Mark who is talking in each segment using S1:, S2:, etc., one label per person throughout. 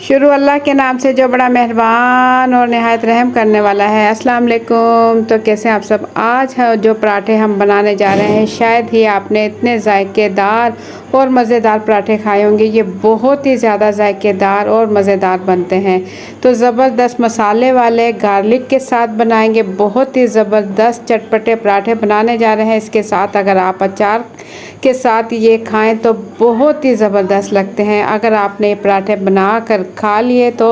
S1: शुरू अल्लाह के नाम से जो बड़ा मेहरबान और नहायत रहम करने वाला है। अस्सलाम वालेकुम। तो कैसे आप सब। आज जो पराठे हम बनाने जा रहे हैं, शायद ही आपने इतने जायकेदार और मज़ेदार पराठे खाए होंगे। ये बहुत ही ज़्यादा जायकेदार और मज़ेदार बनते हैं। तो ज़बरदस्त मसाले वाले गार्लिक के साथ बनाएंगे। बहुत ही ज़बरदस्त चटपटे पराठे बनाने जा रहे हैं। इसके साथ अगर आप अचार के साथ ये खाएं तो बहुत ही ज़बरदस्त लगते हैं। अगर आपने ये पराठे बना कर खा लिए तो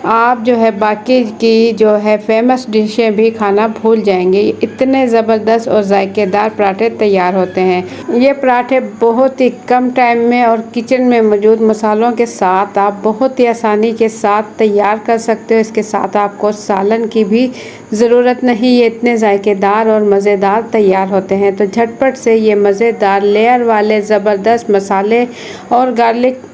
S1: आप जो है बाकी की जो है फेमस डिशें भी खाना भूल जाएंगे। इतने ज़बरदस्त और जायकेदार पराठे तैयार होते हैं। ये पराठे बहुत ही कम टाइम में और किचन में मौजूद मसालों के साथ आप बहुत ही आसानी के साथ तैयार कर सकते हो। इसके साथ आपको सालन की भी ज़रूरत नहीं। ये इतने जायकेदार और मज़ेदार तैयार होते हैं। तो झटपट से ये मज़ेदार लेयर वाले ज़बरदस्त मसाले और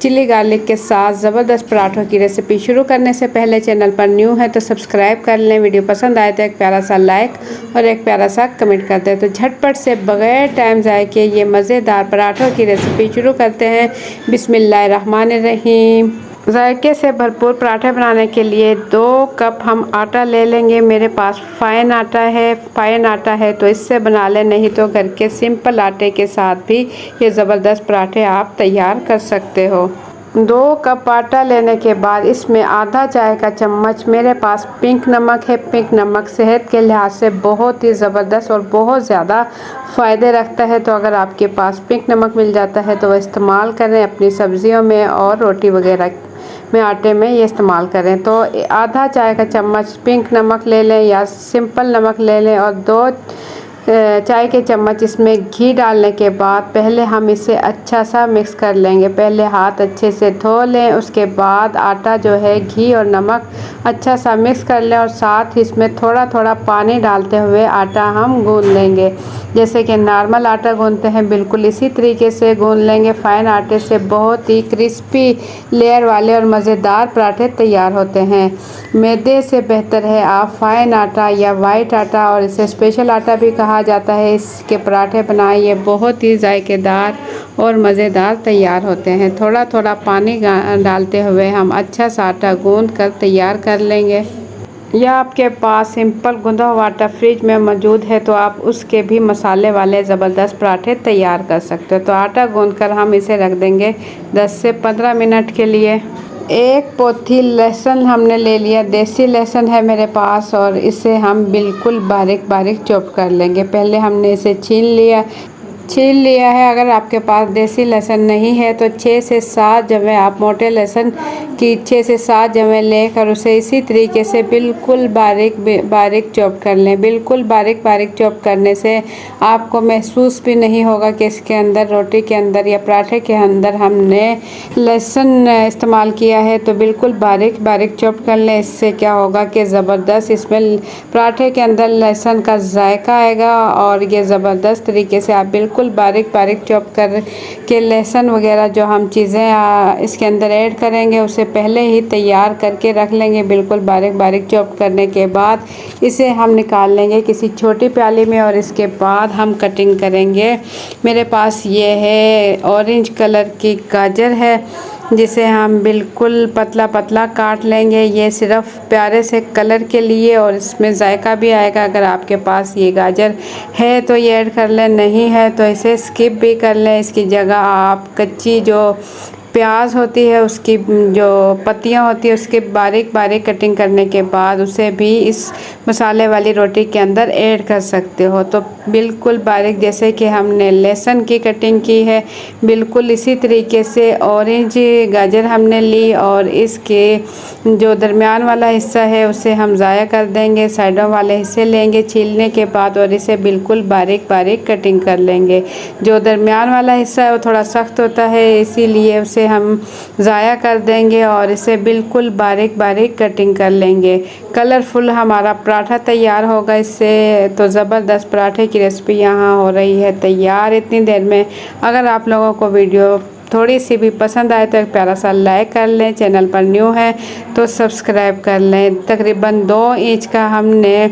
S1: चिली गार्लिक के साथ ज़बरदस्त पराठों की रेसिपी शुरू करने से पहले चैनल पर न्यू है तो सब्सक्राइब कर लें। वीडियो पसंद आए तो एक प्यारा सा लाइक और एक प्यारा सा कमेंट कर दें। तो झटपट से बगैर टाइम ज़ाय के ये मज़ेदार पराठों की रेसिपी शुरू करते हैं। बिस्मिल्लाहिर्रहमानिर्रहीम। जायके से भरपूर पराठे बनाने के लिए 2 कप हम आटा ले लेंगे। मेरे पास फाइन आटा है तो इससे बना लें, नहीं तो घर के सिंपल आटे के साथ भी ये ज़बरदस्त पराठे आप तैयार कर सकते हो। 2 कप आटा लेने के बाद इसमें आधा चाय का चम्मच मेरे पास पिंक नमक है। पिंक नमक सेहत के लिहाज से बहुत ही ज़बरदस्त और बहुत ज़्यादा फ़ायदे रखता है। तो अगर आपके पास पिंक नमक मिल जाता है तो वह इस्तेमाल करें अपनी सब्जियों में और रोटी वगैरह में आटे में ये इस्तेमाल करें। तो आधा चाय का चम्मच पिंक नमक ले लें या सिंपल नमक ले लें और 2 चाय के चम्मच इसमें घी डालने के बाद पहले हम इसे अच्छा सा मिक्स कर लेंगे। पहले हाथ अच्छे से धो लें, उसके बाद आटा जो है घी और नमक अच्छा सा मिक्स कर लें और साथ ही इसमें थोड़ा थोड़ा पानी डालते हुए आटा हम गूंद लेंगे। जैसे कि नॉर्मल आटा गूंदते हैं बिल्कुल इसी तरीके से गूंद लेंगे। फ़ाइन आटे से बहुत ही क्रिस्पी लेयर वाले और मज़ेदार पराठे तैयार होते हैं। मैदे से बेहतर है आप फ़ाइन आटा या वाइट आटा और इसे स्पेशल आटा भी कहा जाता है, इसके पराठे बनाइए। बहुत ही जायकेदार और मज़ेदार तैयार होते हैं। थोड़ा थोड़ा पानी डालते हुए हम अच्छा सा आटा गूंद कर तैयार कर लेंगे। या आपके पास सिंपल गूंदा हुआ आटा फ्रिज में मौजूद है तो आप उसके भी मसाले वाले ज़बरदस्त पराठे तैयार कर सकते हो। तो आटा गूंद कर हम इसे रख देंगे 10 से 15 मिनट के लिए। 1 पोथी लहसुन हमने ले लिया। देसी लहसुन है मेरे पास और इसे हम बिल्कुल बारीक बारीक चॉप कर लेंगे। पहले हमने इसे छील लिया है। अगर आपके पास देसी लहसुन नहीं है तो 6 से 7 जवें आप मोटे लहसुन की 6 से 7 जवें लेकर उसे इसी तरीके से बिल्कुल बारीक चॉप कर लें। बिल्कुल बारीक चॉप करने से आपको महसूस भी नहीं होगा कि इसके अंदर रोटी के अंदर या पराठे के अंदर हमने लहसुन इस्तेमाल किया है। तो बिल्कुल बारीक चॉप कर लें। इससे क्या होगा कि ज़बरदस्त इसमें पराठे के अंदर लहसुन का जायका आएगा और ये ज़बरदस्त तरीके से आप बिल्कुल बारीक चॉप कर के लहसुन वगैरह जो हम चीज़ें इसके अंदर ऐड करेंगे उसे पहले ही तैयार करके रख लेंगे। बिल्कुल बारीक चॉप करने के बाद इसे हम निकाल लेंगे किसी छोटी प्याली में और इसके बाद हम कटिंग करेंगे। मेरे पास ये है ऑरेंज कलर की गाजर है जिसे हम बिल्कुल पतला काट लेंगे। ये सिर्फ प्यारे से कलर के लिए और इसमें जायका भी आएगा। अगर आपके पास ये गाजर है तो ये ऐड कर लें, नहीं है तो इसे स्किप भी कर लें। इसकी जगह आप कच्ची जो प्याज होती है उसकी जो पत्तियां होती है उसके बारीक कटिंग करने के बाद उसे भी इस मसाले वाली रोटी के अंदर ऐड कर सकते हो। तो बिल्कुल बारीक जैसे कि हमने लहसुन की कटिंग की है बिल्कुल इसी तरीके से ऑरेंज गाजर हमने ली और इसके जो दरमियान वाला हिस्सा है उसे हम ज़ाया कर देंगे। साइडों वाले हिस्से लेंगे छीलने के बाद और इसे बिल्कुल बारीक कटिंग कर लेंगे। जो दरमियान वाला हिस्सा है वो थोड़ा सख्त होता है इसीलिए उसे हम ज़ाया कर देंगे और इसे बिल्कुल बारीक कटिंग कर लेंगे। कलरफुल हमारा पराठा तैयार होगा इससे। तो ज़बरदस्त पराठे की रेसिपी यहाँ हो रही है तैयार इतनी देर में। अगर आप लोगों को वीडियो थोड़ी सी भी पसंद आए तो एक प्यारा सा लाइक कर लें। चैनल पर न्यू है तो सब्सक्राइब कर लें। तकरीबन 2 इंच का हमने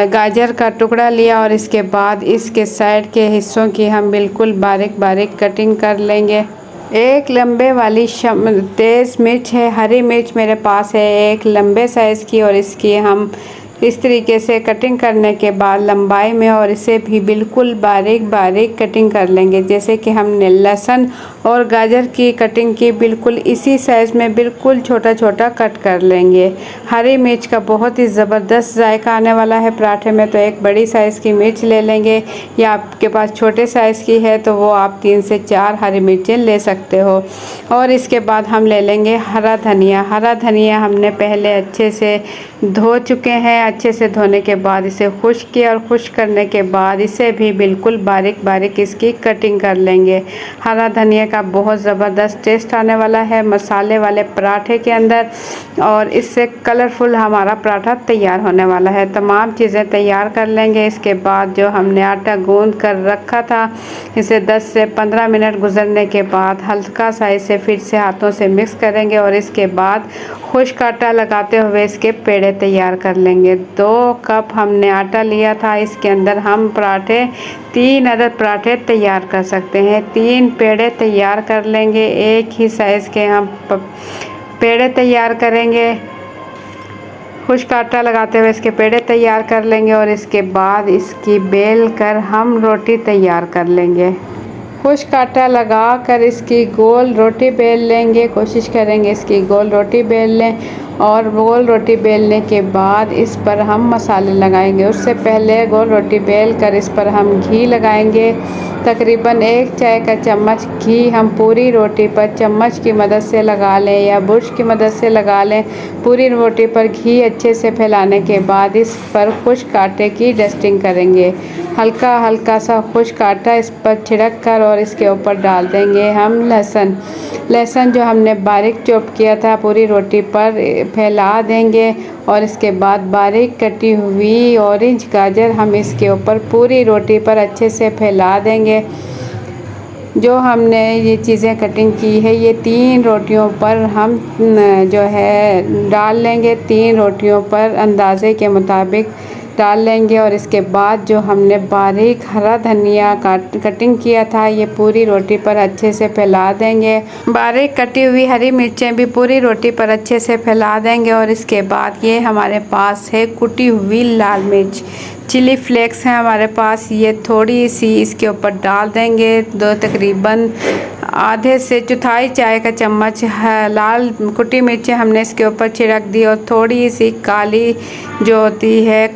S1: गाजर का टुकड़ा लिया और इसके बाद इसके साइड के हिस्सों की हम बिल्कुल बारीक कटिंग कर लेंगे। एक लंबे वाली तेज़ मिर्च है, हरी मिर्च मेरे पास है एक लंबे साइज़ की, और इसकी हम इस तरीके से कटिंग करने के बाद लंबाई में, और इसे भी बिल्कुल बारीक बारीक कटिंग कर लेंगे। जैसे कि हमने लहसुन और गाजर की कटिंग की, बिल्कुल इसी साइज़ में बिल्कुल छोटा छोटा कट कर लेंगे। हरी मिर्च का बहुत ही ज़बरदस्त जायका आने वाला है पराठे में, तो एक बड़ी साइज़ की मिर्च ले लेंगे, या आपके पास छोटे साइज़ की है तो वो आप 3 से 4 हरी मिर्चें ले सकते हो। और इसके बाद हम ले लेंगे हरा धनिया। हरा धनिया हमने पहले अच्छे से धो चुके हैं। अच्छे से धोने के बाद इसे खुश्क किया, और खुश्क करने के बाद इसे भी बिल्कुल बारीक बारीक इसकी कटिंग कर लेंगे। हरा धनिया का बहुत ज़बरदस्त टेस्ट आने वाला है मसाले वाले पराठे के अंदर, और इससे कलरफुल हमारा पराठा तैयार होने वाला है। तमाम चीज़ें तैयार कर लेंगे। इसके बाद जो हमने आटा गूंद कर रखा था, इसे 10 से 15 मिनट गुजरने के बाद हल्का सा इसे फिर से हाथों से मिक्स करेंगे, और इसके बाद खुश्क आटा लगाते हुए इसके पेड़े तैयार कर लेंगे। 2 कप हमने आटा लिया था, इसके अंदर हम पराठे 3 अदद पराठे तैयार कर सकते हैं। 3 पेड़े तैयार कर लेंगे, एक ही साइज़ के हम पेड़े तैयार करेंगे। खुश्क आटा लगाते हुए इसके पेड़े तैयार कर लेंगे, और इसके बाद इसकी बेल कर हम रोटी तैयार कर लेंगे। खुश्क आटा लगा कर इसकी गोल रोटी बेल लेंगे। कोशिश करेंगे इसकी गोल रोटी बेल लें, और गोल रोटी बेलने के बाद इस पर हम मसाले लगाएंगे। उससे पहले गोल रोटी बेल कर इस पर हम घी लगाएंगे। तकरीबन 1 चाय का चम्मच घी हम पूरी रोटी पर चम्मच की मदद से लगा लें, या बुर्श की मदद से लगा लें। पूरी रोटी पर घी अच्छे से फैलाने के बाद इस पर खुश्क आटे की डस्टिंग करेंगे। हल्का हल्का सा खुश्क आटा इस पर छिड़क कर, और इसके ऊपर डाल देंगे हम लहसुन जो हमने बारीक चॉप किया था पूरी रोटी पर फैला देंगे, और इसके बाद बारीक कटी हुई ऑरेंज गाजर हम इसके ऊपर पूरी रोटी पर अच्छे से फैला देंगे। जो हमने ये चीज़ें कटिंग की है, ये 3 रोटियों पर हम जो है डाल लेंगे। 3 रोटियों पर अंदाज़े के मुताबिक डाल लेंगे, और इसके बाद जो हमने बारीक हरा धनिया कटिंग किया था, ये पूरी रोटी पर अच्छे से फैला देंगे। बारीक कटी हुई हरी मिर्चें भी पूरी रोटी पर अच्छे से फैला देंगे, और इसके बाद ये हमारे पास है कुटी हुई लाल मिर्च, चिली फ्लेक्स है हमारे पास, ये थोड़ी सी इसके ऊपर डाल देंगे। तकरीबन आधे से चौथाई चाय का चम्मच लाल कुटी मिर्चें हमने इसके ऊपर छिड़क दी, और थोड़ी सी काली जो होती है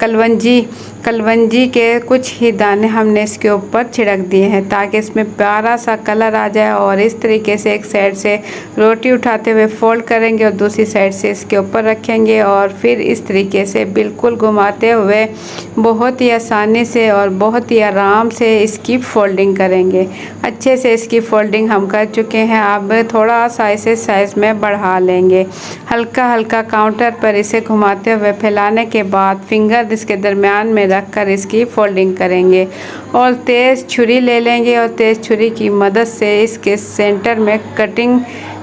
S1: कलवंजी के कुछ ही दाने हमने इसके ऊपर छिड़क दिए हैं, ताकि इसमें प्यारा सा कलर आ जाए। और इस तरीके से एक साइड से रोटी उठाते हुए फोल्ड करेंगे, और दूसरी साइड से इसके ऊपर रखेंगे, और फिर इस तरीके से बिल्कुल घुमाते हुए बहुत ही आसानी से और बहुत ही आराम से इसकी फोल्डिंग करेंगे। अच्छे से इसकी फोल्डिंग हम कर चुके हैं। अब थोड़ा सा इसे साइज़ में बढ़ा लेंगे। हल्का हल्का काउंटर पर इसे घुमाते हुए फैलाने के बाद फिंगर इसके दरमियान में रख कर इसकी फोल्डिंग करेंगे, और तेज़ छुरी ले लेंगे, और तेज़ छुरी की मदद से इसके सेंटर में कटिंग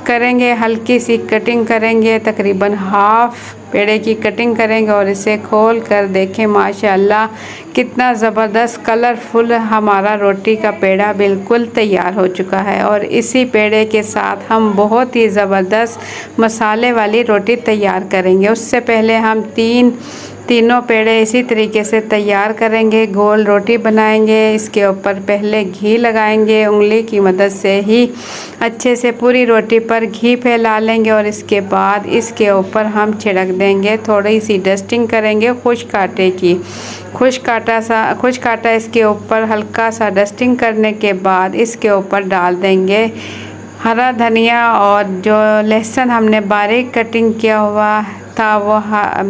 S1: करेंगे। हल्की सी कटिंग करेंगे, तकरीबन हाफ पेड़े की कटिंग करेंगे, और इसे खोल कर देखें माशाल्लाह कितना ज़बरदस्त कलरफुल हमारा रोटी का पेड़ा बिल्कुल तैयार हो चुका है। और इसी पेड़े के साथ हम बहुत ही ज़बरदस्त मसाले वाली रोटी तैयार करेंगे। उससे पहले हम तीनों पेड़े इसी तरीके से तैयार करेंगे। गोल रोटी बनाएंगे, इसके ऊपर पहले घी लगाएंगे, उंगली की मदद से ही अच्छे से पूरी रोटी पर घी फैला लेंगे, और इसके बाद इसके ऊपर हम छिड़क देंगे। थोड़ी सी डस्टिंग करेंगे खुश्क आटे की। खुश्क आटा इसके ऊपर हल्का सा डस्टिंग करने के बाद इसके ऊपर डाल देंगे हरा धनिया, और जो लहसुन हमने बारीक कटिंग किया हुआ था वो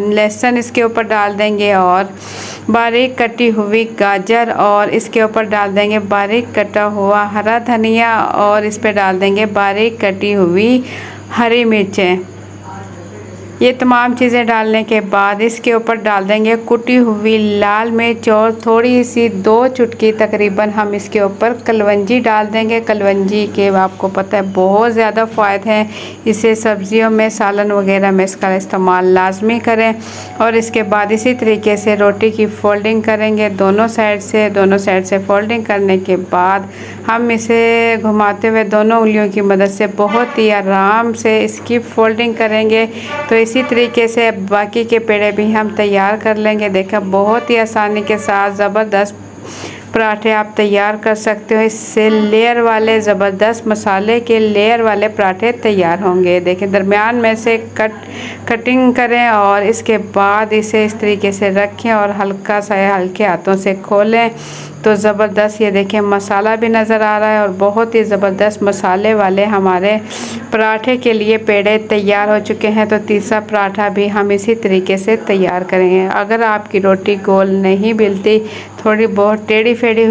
S1: लहसुन इसके ऊपर डाल देंगे, और बारीक कटी हुई गाजर, और इसके ऊपर डाल देंगे बारीक कटा हुआ हरा धनिया, और इस पे डाल देंगे बारीक कटी हुई हरी मिर्चें। ये तमाम चीज़ें डालने के बाद इसके ऊपर डाल देंगे कुटी हुई लाल मिर्च और थोड़ी सी 2 चुटकी तकरीबन हम इसके ऊपर कलवंजी डाल देंगे। कलवंजी के आपको पता है बहुत ज़्यादा फ़ायदे हैं, इसे सब्जियों में सालन वगैरह में इसका इस्तेमाल लाजमी करें। और इसके बाद इसी तरीके से रोटी की फोल्डिंग करेंगे दोनों साइड से फोल्डिंग करने के बाद हम इसे घुमाते हुए दोनों उंगलियों की मदद से बहुत ही आराम से इसकी फोल्डिंग करेंगे। तो इसी तरीके से बाकी के पेड़े भी हम तैयार कर लेंगे। देखा बहुत ही आसानी के साथ ज़बरदस्त पराठे आप तैयार कर सकते हो। इससे लेयर वाले ज़बरदस्त मसाले के लेयर वाले पराठे तैयार होंगे। देखें दरमियान में से कटिंग करें और इसके बाद इसे इस तरीके से रखें और हल्का सा हल्के हाथों से खोलें तो ज़बरदस्त ये देखें मसाला भी नज़र आ रहा है और बहुत ही ज़बरदस्त मसाले वाले हमारे पराठे के लिए पेड़े तैयार हो चुके हैं। तो तीसरा पराठा भी हम इसी तरीके से तैयार करेंगे। अगर आपकी रोटी गोल नहीं मिलती, थोड़ी बहुत टेढ़ी फेढ़ी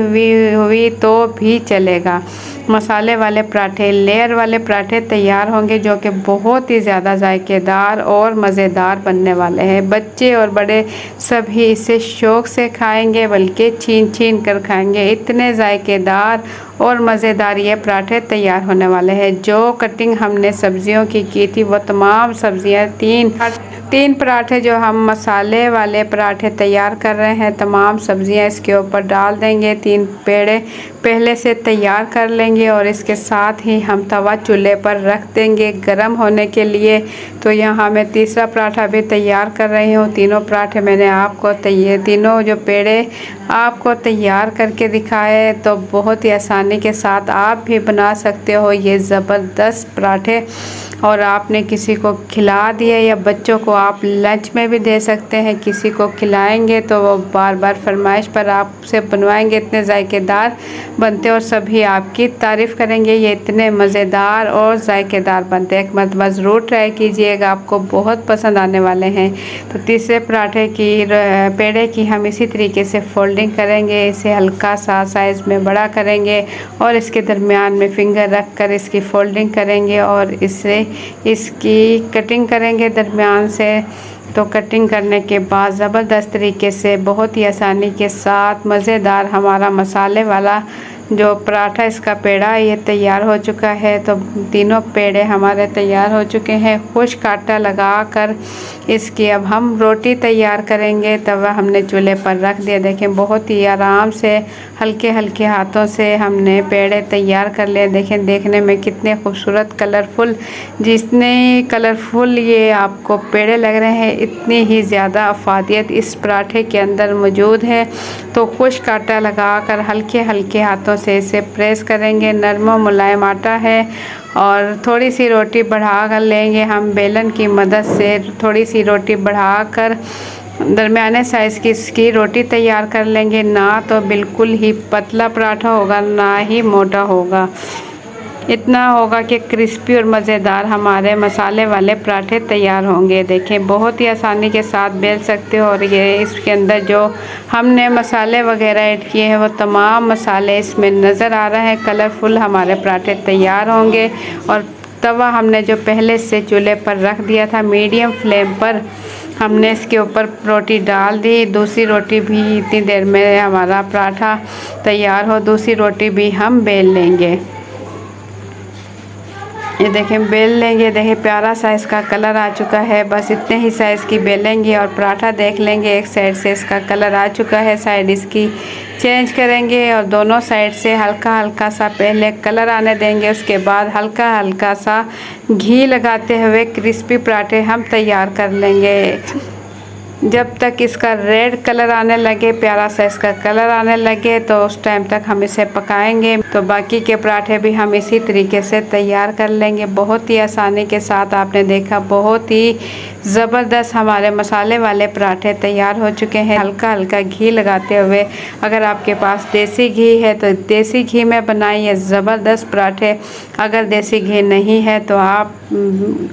S1: हुई तो भी चलेगा। मसाले वाले पराठे, लेयर वाले पराठे तैयार होंगे जो कि बहुत ही ज़्यादा जायकेदार और मज़ेदार बनने वाले हैं। बच्चे और बड़े सभी इसे शौक़ से खाएंगे, बल्कि छीन छीन कर खाएंगे। इतने जायकेदार और मज़ेदार ये पराठे तैयार होने वाले हैं। जो कटिंग हमने सब्जियों की थी वो तमाम सब्जियां तीन पराठे जो हम मसाले वाले पराठे तैयार कर रहे हैं, तमाम सब्जियां इसके ऊपर डाल देंगे। 3 पेड़े पहले से तैयार कर लेंगे और इसके साथ ही हम तवा चूल्हे पर रख देंगे गर्म होने के लिए। तो यहाँ मैं तीसरा पराठा भी तैयार कर रही हूँ। तीनों पराठे मैंने आपको तीनों जो पेड़े आपको तैयार करके दिखाए, तो बहुत ही आसानी के साथ आप भी बना सकते हो ये ज़बरदस्त पराठे। और आपने किसी को खिला दिए या बच्चों को आप लंच में भी दे सकते हैं। किसी को खिलाएंगे तो वो बार बार फरमाइश पर आपसे बनवाएंगे। इतने जायकेदार बनते और सभी आपकी तारीफ़ करेंगे। ये इतने मज़ेदार और जायकेदार बनते हैं। एक मरतबा ज़रूर ट्राई कीजिएगा, आपको बहुत पसंद आने वाले हैं। तो तीसरे पराठे की पेड़े की हम इसी तरीके से फोल्डिंग करेंगे। इसे हल्का सा साइज़ में बड़ा करेंगे और इसके दरमियान में फिंगर रख कर इसकी फोल्डिंग करेंगे और इसकी कटिंग करेंगे दरमियान से। तो कटिंग करने के बाद ज़बरदस्त तरीके से बहुत ही आसानी के साथ मज़ेदार हमारा मसाले वाला जो पराठा इसका पेड़ा ये तैयार हो चुका है। तो तीनों पेड़े हमारे तैयार हो चुके हैं। खुश्क आटा लगाकर इसकी अब हम रोटी तैयार करेंगे। तवा हमने चूल्हे पर रख दिया। देखें बहुत ही आराम से हल्के हल्के हाथों से हमने पेड़े तैयार कर लिए। देखें देखने में कितने खूबसूरत कलरफुल, जितने कलरफुल ये आपको पेड़े लग रहे हैं, इतनी ही ज़्यादा अफादियत इस पराठे के अंदर मौजूद है। तो खुश्क आटा लगाकर हल्के हल्के हाथों से इसे प्रेस करेंगे। नरम और मुलायम आटा है और थोड़ी सी रोटी बढ़ा कर लेंगे हम बेलन की मदद से। थोड़ी सी रोटी बढ़ाकर दरमियाने साइज़ की इसकी रोटी तैयार कर लेंगे। ना तो बिल्कुल ही पतला पराठा होगा, ना ही मोटा होगा। इतना होगा कि क्रिस्पी और मज़ेदार हमारे मसाले वाले पराठे तैयार होंगे। देखें बहुत ही आसानी के साथ बेल सकते हो। और ये इसके अंदर जो हमने मसाले वगैरह ऐड किए हैं वो तमाम मसाले इसमें नज़र आ रहे हैं। कलरफुल हमारे पराठे तैयार होंगे। और तवा हमने जो पहले से चूल्हे पर रख दिया था मीडियम फ्लेम पर, हमने इसके ऊपर रोटी डाल दी। दूसरी रोटी भी इतनी देर में हमारा पराठा तैयार हो, दूसरी रोटी भी हम बेल लेंगे। ये देखें बेल लेंगे। देखें प्यारा सा इसका कलर आ चुका है। बस इतने ही साइज़ की बेलेंगे और पराठा देख लेंगे एक साइड से इसका कलर आ चुका है, साइड इसकी चेंज करेंगे और दोनों साइड से हल्का हल्का सा पहले कलर आने देंगे। उसके बाद हल्का हल्का सा घी लगाते हुए क्रिस्पी पराठे हम तैयार कर लेंगे। जब तक इसका रेड कलर आने लगे, प्यारा सा इसका कलर आने लगे, तो उस टाइम तक हम इसे पकाएंगे। तो बाकी के पराठे भी हम इसी तरीके से तैयार कर लेंगे। बहुत ही आसानी के साथ आपने देखा बहुत ही ज़बरदस्त हमारे मसाले वाले पराठे तैयार हो चुके हैं। हल्का हल्का घी लगाते हुए, अगर आपके पास देसी घी है तो देसी घी में बनाइए ज़बरदस्त पराठे। अगर देसी घी नहीं है तो आप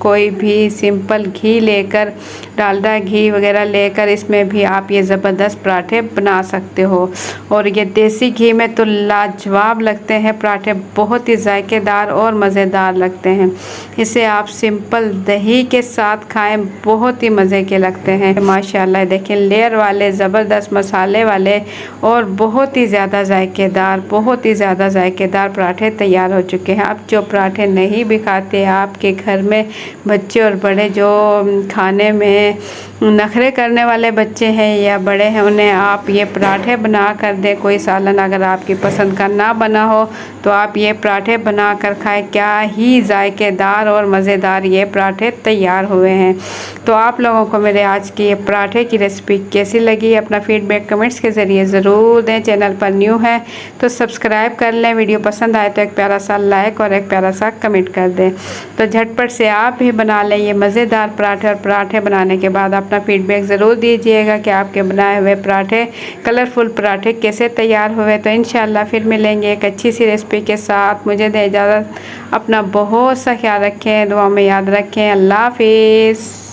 S1: कोई भी सिंपल घी लेकर, डालडा घी वगैरह लेकर इसमें भी आप ये ज़बरदस्त पराठे बना सकते हो। और ये देसी घी में तो लाजवाब लगते लगते हैं पराठे, बहुत ही जायकेदार और मज़ेदार लगते हैं। इसे आप सिंपल दही के साथ खाएं, बहुत ही मज़े के लगते हैं। माशाल्लाह देखें, लेयर वाले ज़बरदस्त मसाले वाले और बहुत ही ज़्यादा जायकेदार पराठे तैयार हो चुके हैं। अब जो पराठे नहीं भी खाते, आपके घर में बच्चे और बड़े जो खाने में नखरे करने वाले बच्चे हैं या बड़े हैं, उन्हें आप ये पराठे बना कर दें। कोई सालन अगर आपकी पसंद का ना बना हो तो आप ये पराठे बना कर खाएं। क्या ही जायकेदार और मज़ेदार ये पराठे तैयार हुए हैं। तो आप लोगों को मेरे आज की ये पराठे की रेसिपी कैसी लगी, अपना फीडबैक कमेंट्स के ज़रिए ज़रूर दें। चैनल पर न्यू है तो सब्सक्राइब कर लें। वीडियो पसंद आए तो एक प्यारा सा लाइक और एक प्यारा सा कमेंट कर दें। तो झटपट से आप भी बना लें ये मज़ेदार पराठे, और पराठे बनाने के बाद अपना फीडबैक ज़रूर दीजिएगा कि आपके बनाए हुए पराठे, कलरफुल पराठे कैसे तैयार हुए। तो इंशाल्लाह फिर मिलेंगे एक अच्छी सी रेसिपी के साथ। मुझे दें इजाज़त, अपना बहुत सा ख्याल रखें, दुआ में याद रखें। अल्लाह हाफिज़।